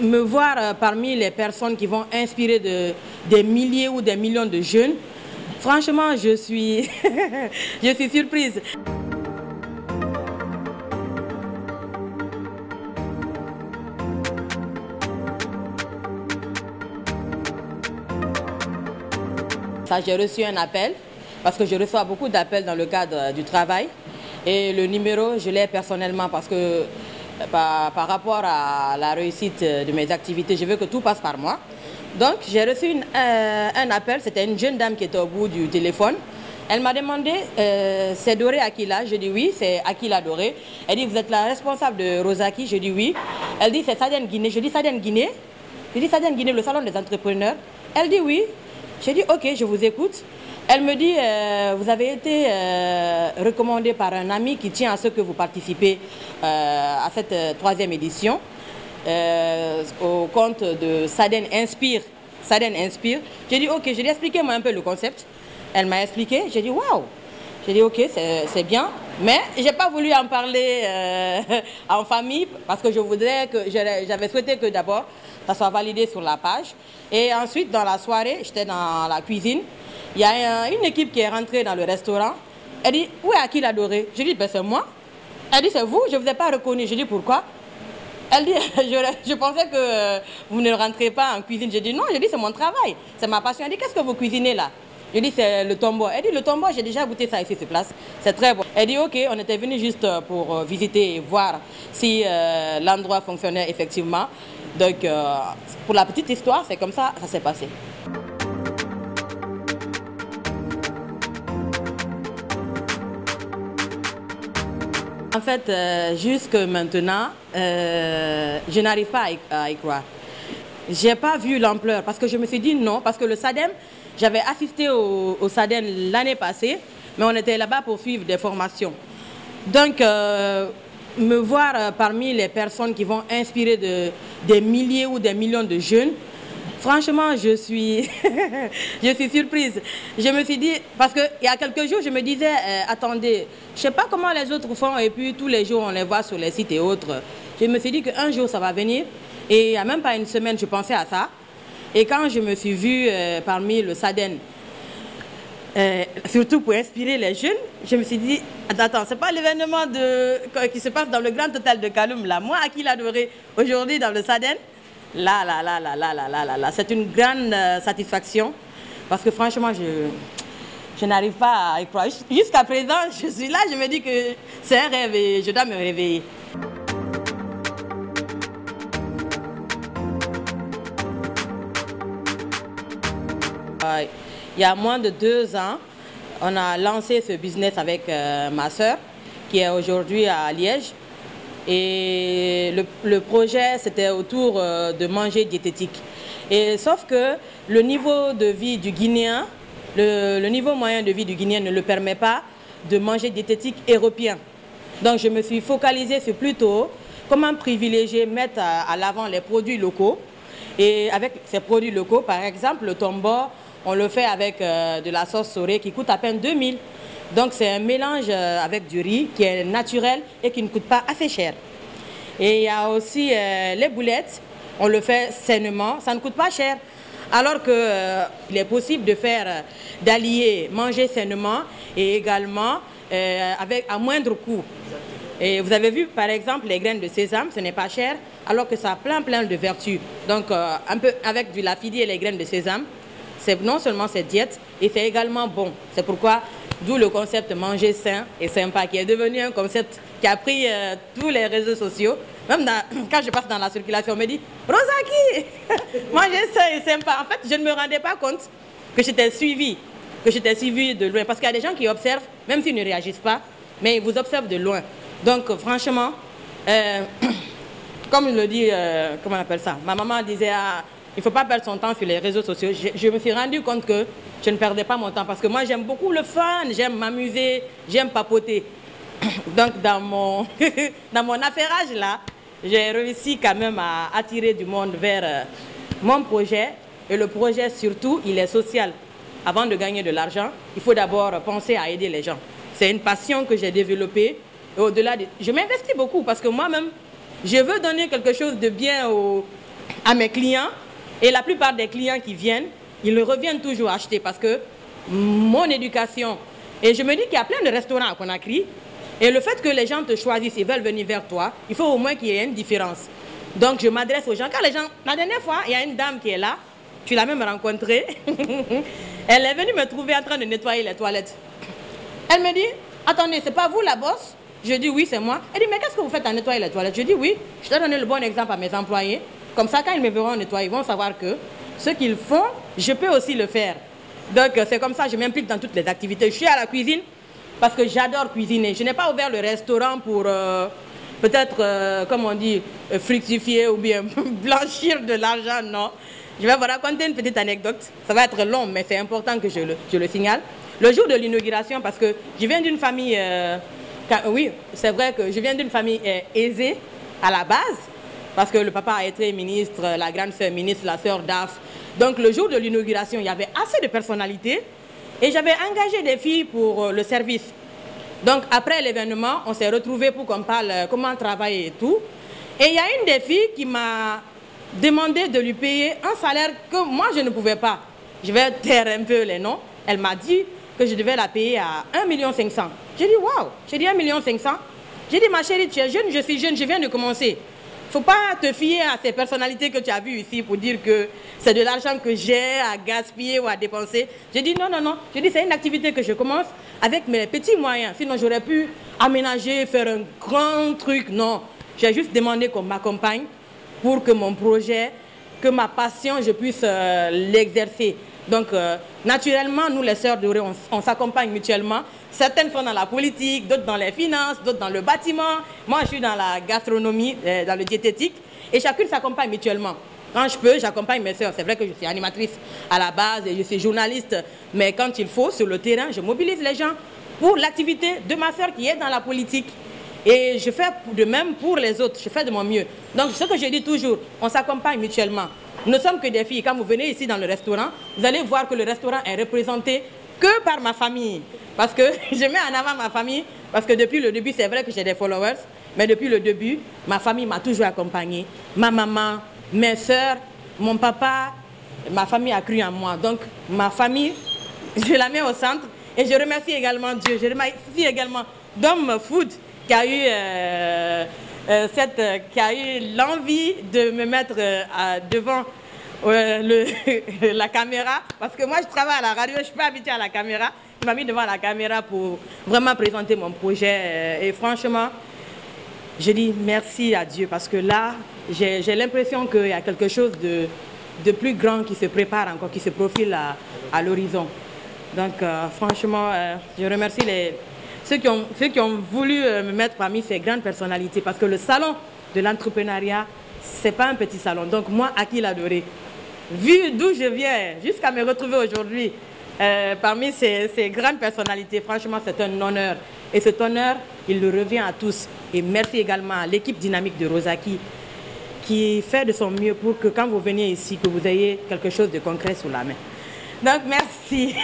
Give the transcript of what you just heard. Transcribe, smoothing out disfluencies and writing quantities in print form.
me voir parmi les personnes qui vont inspirer des milliers ou des millions de jeunes, franchement, je suis, je suis surprise. J'ai reçu un appel, parce que je reçois beaucoup d'appels dans le cadre du travail. Et le numéro, je l'ai personnellement parce que par rapport à la réussite de mes activités, je veux que tout passe par moi. Donc j'ai reçu un appel, c'était une jeune dame qui était au bout du téléphone. Elle m'a demandé, c'est Doré Akila? Je dis oui, c'est Akila Doré. Elle dit, vous êtes la responsable de Rosaki? Je dis oui. Elle dit, c'est Sadiane Guinée. Je dis, Sadiane Guinée? Je dis, Sadiane Guinée, le salon des entrepreneurs. Elle dit oui. J'ai dit, ok, je vous écoute. Elle me dit, vous avez été recommandé par un ami qui tient à ce que vous participez à cette 3e édition, au compte de Saden Inspire. Saden Inspire. J'ai dit, ok, j'ai dit, expliquez-moi un peu le concept. Elle m'a expliqué, j'ai dit, waouh. J'ai dit, ok, c'est bien. Mais je n'ai pas voulu en parler en famille parce que j'avais souhaité que d'abord, ça soit validé sur la page. Et ensuite, dans la soirée, j'étais dans la cuisine. Il y a une équipe qui est rentrée dans le restaurant. Elle dit, où est Akila Doré? Je dis, ben c'est moi. Elle dit, c'est vous, je ne vous ai pas reconnu. Je dis, pourquoi? Elle dit, je pensais que vous ne rentrez pas en cuisine. Je dis, non, je dis, c'est mon travail, c'est ma passion. Elle dit, qu'est-ce que vous cuisinez là? Je dis, c'est le tombeau. Elle dit, le tombeau, j'ai déjà goûté ça ici sur place. C'est très bon. Elle dit, ok, on était venu juste pour visiter et voir si l'endroit fonctionnait effectivement. Donc, pour la petite histoire, c'est comme ça, ça s'est passé. En fait, jusque maintenant, je n'arrive pas à y croire. Je n'ai pas vu l'ampleur parce que je me suis dit non, parce que le SADEM, j'avais assisté au SADEM l'année passée, mais on était là-bas pour suivre des formations. Donc, me voir parmi les personnes qui vont inspirer des milliers ou des millions de jeunes, franchement, je suis surprise. Je me suis dit, parce qu'il y a quelques jours, je me disais, attendez, je ne sais pas comment les autres font, et puis tous les jours, on les voit sur les sites et autres. Je me suis dit qu'un jour, ça va venir, et il n'y a même pas une semaine, je pensais à ça. Et quand je me suis vue parmi le SADEN, surtout pour inspirer les jeunes, je me suis dit, attends, c'est pas l'événement qui se passe dans le Grand Hôtel de Kaloum, là. Moi, Akila Doré, aujourd'hui dans le SADEN, là, c'est une grande satisfaction parce que franchement, je n'arrive pas à y croire. Jusqu'à présent, je suis là, je me dis que c'est un rêve et je dois me réveiller. Il y a moins de 2 ans, on a lancé ce business avec ma soeur qui est aujourd'hui à Liège. Et le projet, c'était autour de manger diététique. Et sauf que le niveau de vie du Guinéen, le niveau moyen de vie du Guinéen ne le permet pas de manger diététique européen. Donc je me suis focalisée sur plutôt comment privilégier, mettre à l'avant les produits locaux. Et avec ces produits locaux, par exemple, le tombeau, on le fait avec de la sauce sorée qui coûte à peine 2000. Donc c'est un mélange avec du riz qui est naturel et qui ne coûte pas assez cher. Et il y a aussi les boulettes, on le fait sainement, ça ne coûte pas cher. Alors qu'il est possible d'allier manger sainement et également à moindre coût. Et vous avez vu par exemple les graines de sésame, ce n'est pas cher, alors que ça a plein de vertus. Donc un peu avec du lafidi et les graines de sésame, non seulement c'est diète, et c'est également bon. C'est pourquoi, d'où le concept manger sain et sympa, qui est devenu un concept qui a pris tous les réseaux sociaux. Même quand je passe dans la circulation, on me dit « Rosaki, manger sain et sympa ». En fait, je ne me rendais pas compte que j'étais suivie de loin. Parce qu'il y a des gens qui observent, même s'ils ne réagissent pas, mais ils vous observent de loin. Donc franchement, comme le dit, comment on appelle ça, ma maman disait il ne faut pas perdre son temps sur les réseaux sociaux. Je me suis rendu compte que je ne perdais pas mon temps parce que moi j'aime beaucoup le fun, j'aime m'amuser, j'aime papoter. Donc dans mon affairage là, j'ai réussi quand même à attirer du monde vers mon projet. Et le projet surtout, il est social. Avant de gagner de l'argent, il faut d'abord penser à aider les gens. C'est une passion que j'ai développée. Et au-delà je m'investis beaucoup parce que moi-même, je veux donner quelque chose de bien à mes clients. Et la plupart des clients qui viennent, ils reviennent toujours acheter parce que mon éducation. Et je me dis qu'il y a plein de restaurants à Conakry. Et le fait que les gens te choisissent et veulent venir vers toi, il faut au moins qu'il y ait une différence. Donc je m'adresse aux gens. Quand les gens, la dernière fois, il y a une dame qui est là, tu l'as même rencontrée. Elle est venue me trouver en train de nettoyer les toilettes. Elle me dit, attendez, c'est pas vous la bosse? Je dis oui, c'est moi. Elle dit, mais qu'est-ce que vous faites à nettoyer les toilettes? Je dis oui, je dois donner le bon exemple à mes employés. Comme ça, quand ils me verront nettoyer, ils vont savoir que ce qu'ils font, je peux aussi le faire. Donc c'est comme ça, je m'implique dans toutes les activités. Je suis à la cuisine parce que j'adore cuisiner. Je n'ai pas ouvert le restaurant pour peut-être, comme on dit, fructifier ou bien blanchir de l'argent, non. Je vais vous raconter une petite anecdote. Ça va être long, mais c'est important que je le signale. Le jour de l'inauguration, parce que je viens d'une famille, oui, c'est vrai que je viens d'une famille aisée à la base, parce que le papa a été ministre, la grande sœur ministre, la sœur DAF. Donc le jour de l'inauguration, il y avait assez de personnalités et j'avais engagé des filles pour le service. Donc après l'événement, on s'est retrouvés pour qu'on parle comment travailler et tout. Et il y a une des filles qui m'a demandé de lui payer un salaire que moi je ne pouvais pas. Je vais taire un peu les noms. Elle m'a dit que je devais la payer à 1,5 million. J'ai dit waouh, j'ai dit 1,5 million. J'ai dit ma chérie, tu es jeune, je suis jeune, je viens de commencer. Il ne faut pas te fier à ces personnalités que tu as vues ici pour dire que c'est de l'argent que j'ai à gaspiller ou à dépenser. J'ai dit non, non, non. J'ai dit c'est une activité que je commence avec mes petits moyens. Sinon j'aurais pu aménager, faire un grand truc. Non, j'ai juste demandé qu'on m'accompagne pour que mon projet, que ma passion, je puisse l'exercer. Donc naturellement, nous les sœurs dorées, on s'accompagne mutuellement. Certaines sont dans la politique, d'autres dans les finances, d'autres dans le bâtiment. Moi, je suis dans la gastronomie, dans le diététique. Et chacune s'accompagne mutuellement. Quand je peux, j'accompagne mes sœurs. C'est vrai que je suis animatrice à la base et je suis journaliste. Mais quand il faut, sur le terrain, je mobilise les gens pour l'activité de ma sœur qui est dans la politique. Et je fais de même pour les autres. Je fais de mon mieux. Donc, ce que je dis toujours, on s'accompagne mutuellement. Nous ne sommes que des filles. Quand vous venez ici dans le restaurant, vous allez voir que le restaurant est représenté que par ma famille. Parce que je mets en avant ma famille, parce que depuis le début, c'est vrai que j'ai des followers, mais depuis le début, ma famille m'a toujours accompagnée. Ma maman, mes soeurs, mon papa, ma famille a cru en moi. Donc, ma famille, je la mets au centre. Et je remercie également Dieu. Je remercie également Dom Food qui a eu l'envie de me mettre devant la caméra, parce que moi je travaille à la radio, je ne suis pas habituée à la caméra. Il m'a mis devant la caméra pour vraiment présenter mon projet et franchement, je dis merci à Dieu parce que là, j'ai l'impression qu'il y a quelque chose de plus grand qui se prépare encore, qui se profile à l'horizon. Donc franchement, je remercie ceux qui ont voulu me mettre parmi ces grandes personnalités parce que le salon de l'entrepreneuriat, ce n'est pas un petit salon. Donc moi, Aki l'adoré, vu d'où je viens, jusqu'à me retrouver aujourd'hui parmi ces grandes personnalités, franchement, c'est un honneur. Et cet honneur, il le revient à tous. Et merci également à l'équipe dynamique de Rosaki qui fait de son mieux pour que quand vous veniez ici, que vous ayez quelque chose de concret sous la main. Donc, merci.